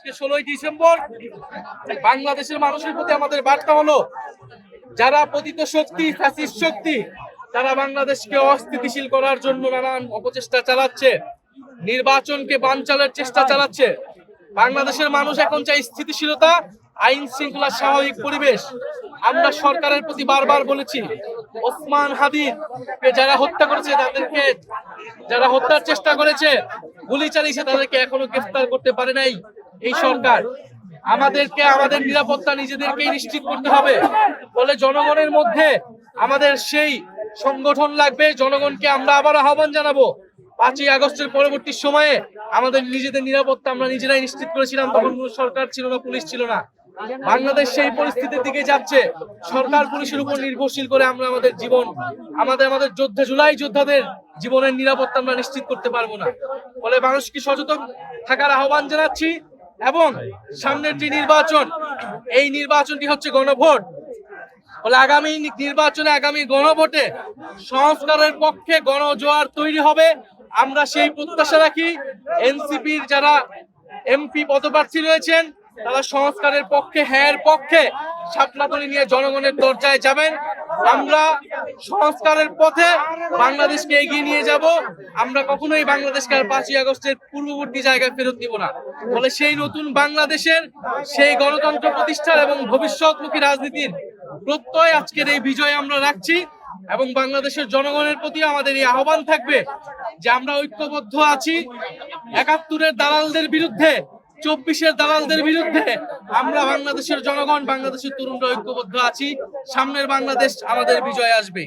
আজকে 16ই ডিসেম্বর বাংলাদেশের মানুষের প্রতি আমাদের বার্তা হলো, যারা পতিত শক্তি, ফ্যাসিস্ট শক্তি, তারা বাংলাদেশকে অস্থিতিশীল করার জন্য নানান অপচেষ্টা চালাচ্ছে, নির্বাচনকে বানচালের চেষ্টা চালাচ্ছে। বাংলাদেশের মানুষ এখন চাই স্থিতিশীলতা, আইন শৃঙ্খলা, স্বাভাবিক পরিবেশ। আমরা সরকারের প্রতি বারবার বলেছি, ওসমান হাদিকে যারা হত্যা করেছে, তাদেরকে যারা হত্যার চেষ্টা করেছে, গুলি চালিয়েছে, তাদেরকে এখনো গ্রেফতার করতে পারে নাই এই সরকার। আমাদেরকে আমাদের নিরাপত্তা নিজেদেরকেই নিশ্চিত করতে হবে। বলে জনগণের মধ্যে আমাদের সেই সংগঠন লাগবে। জনগণকে আমরা আবার আহ্বান জানাবো, 5ই আগস্টের পরবর্তী সময়ে আমাদের নিজেদের নিরাপত্তা আমরা নিজেরাই নিশ্চিত করেছিলাম। তখন কোনো সরকার ছিল না, পুলিশ ছিল না। বাংলাদেশ সেই পরিস্থিতির দিকে যাচ্ছে। সরকার পুলিশের উপর নির্ভরশীল করে আমরা আমাদের জীবন, আমাদের যোদ্ধা, জুলাই যোদ্ধাদের জীবনের নিরাপত্তা আমরা নিশ্চিত করতে পারবো না। ফলে মানুষকে সচেতন থাকার আহ্বান জানাচ্ছি। এবং সামনের যে নির্বাচন, এই নির্বাচনটি হচ্ছে গণভোট। ফলে আগামী নির্বাচনে, আগামী গণভোটে সংস্কারের পক্ষে গণজোয়ার তৈরি হবে। আমরা সেই প্রত্যাশা রাখি। এনসিপির যারা এমপি পদপ্রার্থী রয়েছেন, তারা সংস্কারের পক্ষে, হ্যাঁ পক্ষে শাপলাতলি নিয়ে জনগণের দরজায় যাবেন। আমরা সংস্কারের পথে বাংলাদেশকে এগিয়ে নিয়ে যাব। আমরা কখনোই বাংলাদেশকে আর 5ই আগস্টের পূর্ববর্তী জায়গায় ফেরত দিব না। ফলে সেই নতুন বাংলাদেশের, সেই গণতন্ত্র প্রতিষ্ঠার এবং ভবিষ্যৎমুখী রাজনীতির প্রত্যয় আজকের এই বিজয় আমরা রাখছি। এবং বাংলাদেশের জনগণের প্রতি আমাদের এই আহ্বান থাকবে যে আমরা ঐক্যবদ্ধ আছি 71-এর দালালদের বিরুদ্ধে, 24-এর দালালদের বিরুদ্ধে। আমরা বাংলাদেশের জনগণ, বাংলাদেশের তরুণরা ঐক্যবদ্ধ আছি। সামনের বাংলাদেশ, আমাদের বিজয় আসবে।